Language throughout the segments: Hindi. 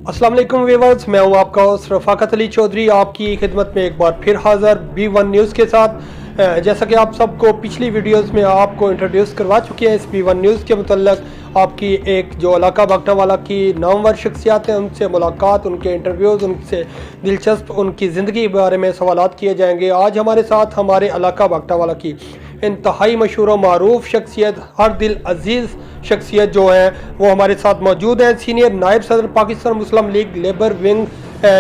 अस्सलाम वालेकुम व्यूअर्स, मैं हूं आपका होस्ट रफ़ाकत अली चौधरी आपकी खिदमत में एक बार फिर हाज़िर B1 न्यूज़ के साथ। जैसा कि आप सबको पिछली वीडियोस में आपको इंट्रोड्यूस करवा चुके हैं इस B1 न्यूज़ के मुतल्लक आपकी एक जो इलाका भागटावाला की नामवर शख्सियात हैं उनसे मुलाकात, उनके इंटरव्यूज़, उनसे दिलचस्प उनकी ज़िंदगी के बारे में सवालात किए जाएंगे। आज हमारे साथ हमारे इलाका भागटावाला की इंतहाई मशहूर और मारूफ शख्सियत, हर दिल अजीज़ शख्सियत जो है वो हमारे साथ मौजूद है। सीनियर नायब सदर पाकिस्तान मुस्लिम लीग लेबर विंग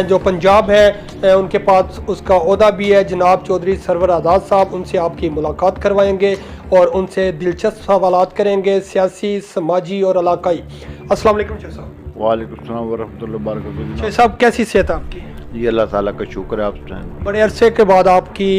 जो पंजाब है उनके पास उसका ओहदा भी है, जनाब चौधरी सरवर आज़ाद साहब। उनसे आपकी मुलाकात करवाएंगे और उनसे दिलचस्प सवालात करेंगे सियासी, समाजी और इलाकाई। अस्सलाम वालेकुम शेख साहब। वालेकुम सलाम वरहमतुल्लाहि वबरकातुहू। शेख साहब कैसी सेहत है आपकी? जी अल्लाह ताला का शुक्र है। आप बड़े अरसे के बाद आपकी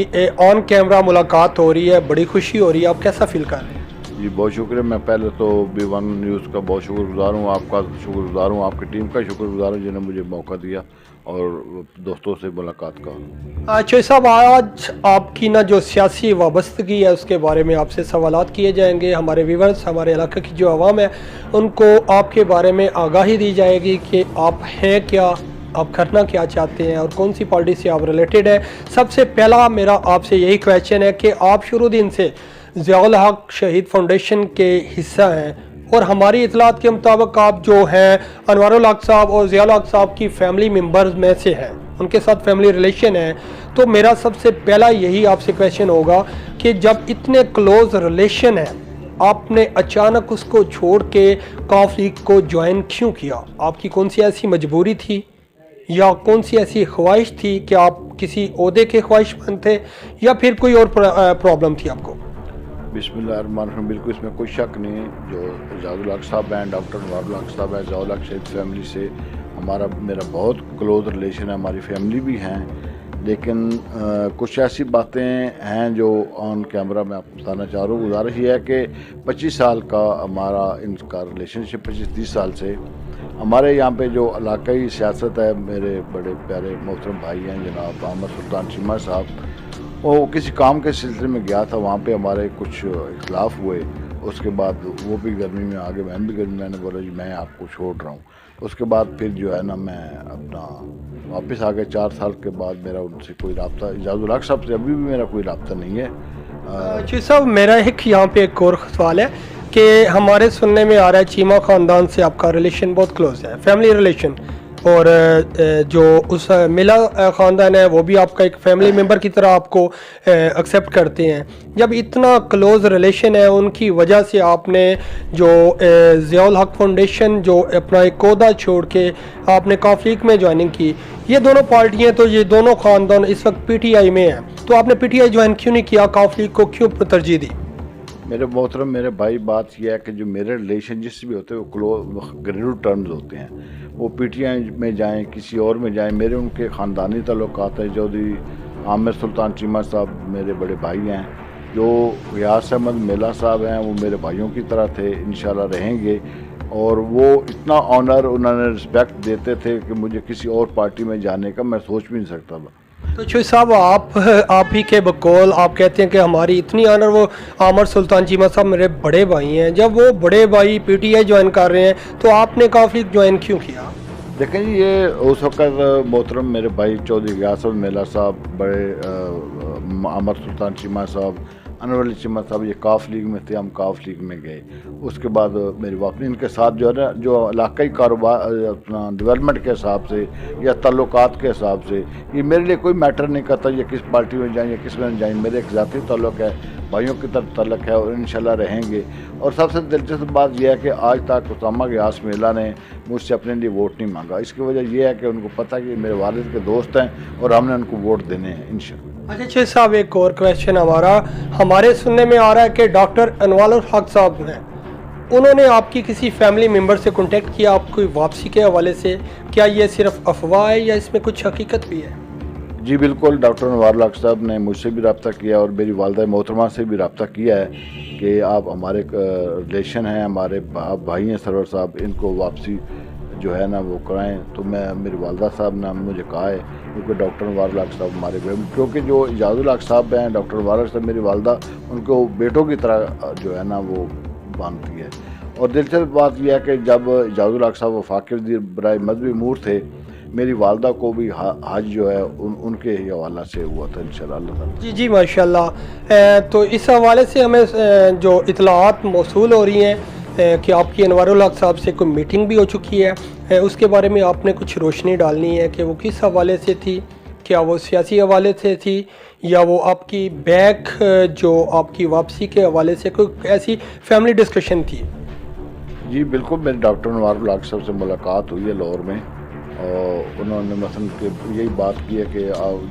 ऑन कैमरा मुलाकात हो रही है, बड़ी खुशी हो रही है, आप कैसा फील कर रहे हैं? जी बहुत शुक्रिया। मैं पहले तो B1 न्यूज़ का बहुत शुक्रगुजार हूँ, आपका शुक्रगुजार हूँ, आपकी टीम का शुक्रगुजार हूँ जिन्होंने मुझे मौका दिया और दोस्तों से मुलाकात का। अच्छा साहब, आज आपकी ना जो सियासी वाबस्तगी है उसके बारे में आपसे सवालात किए जाएंगे। हमारे व्यूअर्स, हमारे इलाके की जो आवाम है उनको आपके बारे में आगाही दी जाएगी कि आप हैं क्या, आप करना क्या चाहते हैं और कौन सी पार्टी से आप रिलेटेड है। सबसे पहला मेरा आपसे यही क्वेश्चन है कि आप शुरू दिन से ज़ियाउल हक शहीद फाउंडेशन के हिस्सा हैं और हमारी इतलात के मुताबिक आप जो हैं अनवारुल हक साहब और ज़ियाउल हक साहब की फैमिली मेम्बर्स में से हैं, उनके साथ फैमिली रिलेशन है। तो मेरा सबसे पहला यही आपसे क्वेश्चन होगा कि जब इतने क्लोज रिलेशन है आपने अचानक उसको छोड़ के कॉफ लीग को ज्वाइन क्यों किया? आपकी कौन सी ऐसी मजबूरी थी या कौन सी ऐसी ख्वाहिश थी कि आप किसी ओहदे के ख्वाहिशमंद थे या फिर कोई और प्रॉब्लम थी आपको? बिस्मिल्लाहिर्रहमानिर्रहीम। बिल्कुल इसमें कोई शक नहीं। जो ज़ियाउल हक साहब हैं, डॉक्टर अनवारुल हक साहब हैं, ज़ियाउल हक शहीद फैमिली से मेरा बहुत क्लोज रिलेशन है, हमारी फैमिली भी हैं। लेकिन कुछ ऐसी बातें हैं जो ऑन कैमरा मैं आपको बताना चाह रहा हूँ। गुजारिश ये है कि 25 साल का हमारा इनका रिलेशनशिप, 25-30 साल से हमारे यहाँ पे जो इलाकाई सियासत है, मेरे बड़े प्यारे मोहतरम भाई हैं जनाब आमर सुल्तान चीमा साहब, वो किसी काम के सिलसिले में गया था, वहाँ पे हमारे कुछ इख्लाफ हुए। उसके बाद वो भी गर्मी में आ गए, मैं भी गर्मी, मैंने बोला जी मैं आपको छोड़ रहा हूँ। उसके बाद फिर जो है ना मैं अपना वापस आ गए। 4 साल के बाद मेरा उनसे कोई रब्ता, ज़ियाउल हक साहब से अभी भी मेरा कोई रब्ता नहीं है। जी साहब, मेरा एक यहाँ पे एक और सवाल है कि हमारे सुनने में आ रहा है चीमा ख़ानदान से आपका रिलेशन बहुत क्लोज है, फैमिली रिलेशन, और जो उस मिला ख़ानदान है वो भी आपका एक फैमिली मेम्बर की तरह आपको एक्सेप्ट करते हैं। जब इतना क्लोज रिलेशन है उनकी वजह से आपने जो ज़ियाउल हक फाउंडेशन जो अपना एक ओहदा छोड़ के आपने कॉफ लीग में ज्वाइनिंग की, ये दोनों पार्टियां, तो ये दोनों ख़ानदान इस वक्त PTI में हैं, तो आपने PTI ज्वाइन क्यों नहीं किया, कॉफ लीग को क्यों तरजीह दी? मेरे मोहतरम मेरे भाई, बात यह है कि जो मेरे रिलेशन जिससे भी होते हैं वो क्लोज घरेलू टर्म्स होते हैं। वो PTI में जाएं, किसी और में जाएं, मेरे उनके ख़ानदानी ताल्लुकात है। चौधरी आमिर सुल्तान चीमा साहब मेरे बड़े भाई हैं, जो गियास अहमद मेला साहब हैं वो मेरे भाइयों की तरह थे, इंशाल्लाह रहेंगे। और वो इतना ऑनर, उन्होंने रिस्पेक्ट देते थे कि मुझे किसी और पार्टी में जाने का मैं सोच भी नहीं सकता था। तो चौधरी साहब, आप ही के बकौल आप कहते हैं कि हमारी इतनी ऑनर, वो आमर सुल्तान चीमा साहब मेरे बड़े भाई हैं, जब वो बड़े भाई PTI ज्वाइन कर रहे हैं तो आपने काफ़ी ज्वाइन क्यों किया? देखें जी, ये उस वक्त मोहतरम मेरे भाई चौधरी गियास अहमद मेला साहब, बड़े आमर सुल्तान चीमा साहब, अनवर अली चीमा साहब, ये काफ लीग में थे, हम काफ लीग में गए। उसके बाद मेरी वापसी इनके साथ जो है ना, जो इलाकाई कारोबार अपना डेवलपमेंट के हिसाब से या ताल्लुकात के हिसाब से, ये मेरे लिए कोई मैटर नहीं करता ये किस पार्टी में जाएँ या किस में जाएँ। मेरे एक ज़ाती ताल्लुक है, भाइयों की तरफ ताल्लुक है और इंशाल्लाह रहेंगे। और सबसे दिलचस्प बात यह है कि आज तक उसामा गियास मेला ने मुझसे अपने लिए वोट नहीं मांगा। इसकी वजह यह है कि उनको पता है कि मेरे वालिद के दोस्त हैं और हमने उनको वोट देने हैं इंशाल्लाह। अच्छा साहब, एक और क्वेश्चन हमारे सुनने में आ रहा है कि डॉक्टर अनवारुल हक साहब हैं, उन्होंने आपकी किसी फैमिली मेम्बर से कांटेक्ट किया आपकी वापसी के हवाले से, क्या ये सिर्फ अफवाह है या इसमें कुछ हकीकत भी है? जी बिल्कुल, डॉक्टर अनवारुल हक साहब ने मुझसे भी रब्ता किया और मेरी वालदा मोहतरमा से भी रब्ता किया है कि आप हमारे रिलेशन हैं, हमारे भाई हैं सरवर साहब, इनको वापसी जो है ना वो कराएं। तो मेरी वालदा साहब ने मुझे कहा है, क्योंकि डॉक्टर अनवारुल हक साहब हमारे, क्योंकि जो ज़ियाउल हक साहब हैं, डॉक्टर अनवारुल हक साहब मेरी वालदा उनको बेटों की तरह जो है ना वो मानती है। और दिलचस्प बात यह है कि जब इजाज़ुल हक साहब वफाकी वज़ीर बराए मजहबी अमूर थे, मेरी वालदा को भी हज जो है उनके ही हवाला से हुआ था इंशाअल्लाह। जी जी माशाल्लाह। तो इस हवाले से हमें जो इतलात मौसूल हो रही हैं कि आपकी अनवारुल हक साहब से कोई मीटिंग भी हो चुकी है, उसके बारे में आपने कुछ रोशनी डालनी है कि वो किस हवाले से थी, क्या वो सियासी हवाले से थी या वो आपकी बैक जो आपकी वापसी के हवाले से कोई ऐसी फैमिली डिस्कशन थी? जी बिल्कुल, मेरे डॉक्टर अनवारुल हक साहब से मुलाकात हुई है लाहौर में, और उन्होंने मसलन के यही बात की है कि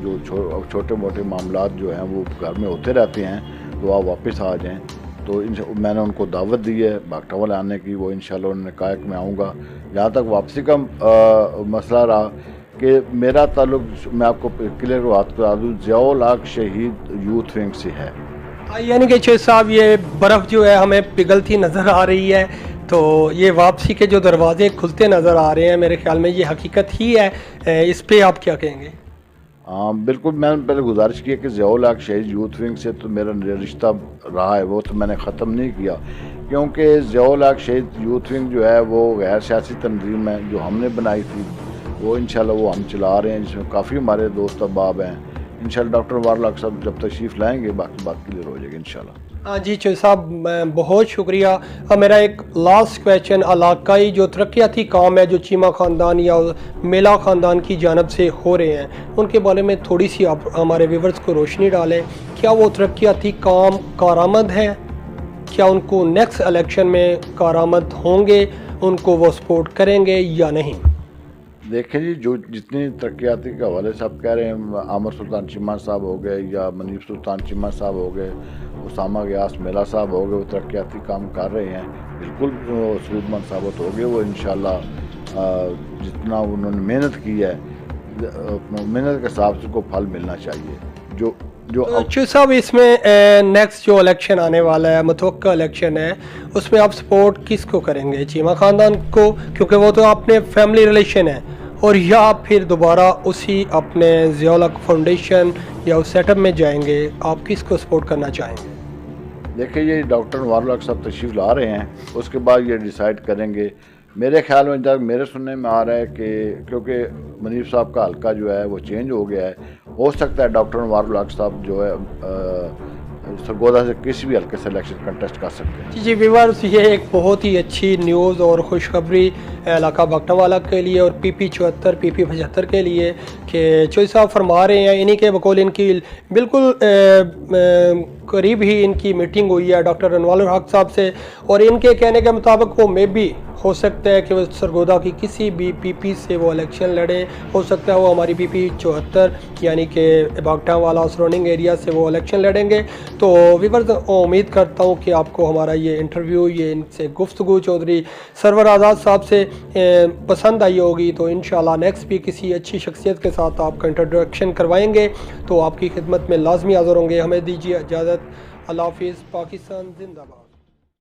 जो छोटे मोटे मामलात जो हैं वो घर में होते रहते हैं, तो आप वापस आ जाएं। तो मैंने उनको दावत दी है भागटावाल आने की, वो इंशाल्लाह उन्होंने कहा कि मैं आऊँगा। जहाँ तक वापसी का मसला रहा कि मेरा ताल्लुक, मैं आपको क्लियर बात करा दूँ, ज़ियाउल हक शहीद यूथ विंग से है। यानी कि शेख साहब ये बर्फ़ जो है हमें पिघलती नज़र आ रही है, तो ये वापसी के जो दरवाजे खुलते नज़र आ रहे हैं, मेरे ख्याल में ये हकीकत ही है। इस पे आप क्या कहेंगे? हाँ बिल्कुल, मैंने पहले गुजारिश की है कि ज़ियाउल हक शहीद यूथ विंग से तो मेरा रिश्ता रहा है, वो तो मैंने ख़त्म नहीं किया, क्योंकि ज़ियाउल हक शहीद यूथ विंग जो है वो गैर सियासी तंजीम है जो हमने बनाई थी, वो इंशाल्लाह वो हम चला रहे हैं, जिसमें काफ़ी हमारे दोस्त अहबाब हैं। इंशाल्लाह डॉक्टर अनवारुल हक साहब जब तशरीफ़ लाएंगे बाकी बात क्लियर हो जाएगी इंशाल्लाह। हाँ जी चौधरी साहब, बहुत शुक्रिया। मेरा एक लास्ट क्वेश्चन, इलाकाई जो तरक्याती काम है जो चीमा ख़ानदान या मेला ख़ानदान की जानब से हो रहे हैं, उनके बारे में थोड़ी सी आप हमारे व्यूवर्स को रोशनी डालें। क्या वो तरक्याती काम कारामद है? क्या उनको नेक्स्ट इलेक्शन में कारामद होंगे, उनको वो सपोर्ट करेंगे या नहीं? देखें जी, जो जितनी तरक्याती के हवाले से आप कह रहे हैं, आमर सुल्तान चीमा साहब हो गए या मनीब सुल्तान चीमा साहब हो गए, उसामा गयास मेला साहब हो गए, वो तरक्याती काम कर रहे हैं, बिल्कुल सूदमंद साबित हो गए। वो इंशाल्लाह जितना उन्होंने मेहनत की है, मेहनत के हिसाब से उनको फल मिलना चाहिए। जो साहब, इसमें नेक्स्ट जो इलेक्शन आने वाला है, मुतवक्का इलेक्शन है, उसमें आप सपोर्ट किसको करेंगे? चीमा ख़ानदान को, क्योंकि वो तो अपने फैमिली रिलेशन है, और या फिर दोबारा उसी अपने ज़ियाउल हक फाउंडेशन या उस सेटअप में जाएंगे? आप किसको सपोर्ट करना चाहेंगे? देखिए, ये डॉक्टर अनवारुल हक साहब तशरीफ़ ला रहे हैं, उसके बाद ये डिसाइड करेंगे। मेरे ख्याल में जब मेरे सुनने में आ रहा है कि क्योंकि मनीब साहब का हल्का जो है वो चेंज हो गया है, हो सकता है डॉक्टर अनवारुल हक साहब जो है सरगोदा से किसी भी हल्के से इलेक्शन कंटेस्ट कर सकते हैं। जी व्यूअर्स, ये एक बहुत ही अच्छी न्यूज़ और खुशखबरी इलाका भागटावाला के लिए और PP 74 PP 75 के लिए कि चौधरी साहब फरमा रहे हैं, इन्हीं के बकौल इनकी बिल्कुल करीब ही इनकी मीटिंग हुई है डॉक्टर अनवारुल हक साहब से, और इनके कहने के मुताबिक वो मे भी हो सकता है कि वो सरगोदा की किसी भी PP से वो इलेक्शन लड़ें, हो सकता है वो हमारी PP 74 यानी कि भागटावाला सराउंडिंग एरिया से वो इलेक्शन लड़ेंगे। तो व्यूअर्स, उम्मीद करता हूँ कि आपको हमारा ये इंटरव्यू, ये इनसे गुफ्तगू चौधरी सरवर आज़ाद साहब से पसंद आई होगी। तो इंशाल्लाह नेक्स्ट भी किसी अच्छी शख्सियत के साथ आपका इंट्रोडक्शन करवाएंगे, तो आपकी खिदमत में लाजमी हाज़िर होंगे। हमें दीजिए इजाज़त। अल्लाह हाफ़िज़। पाकिस्तान जिंदाबाद।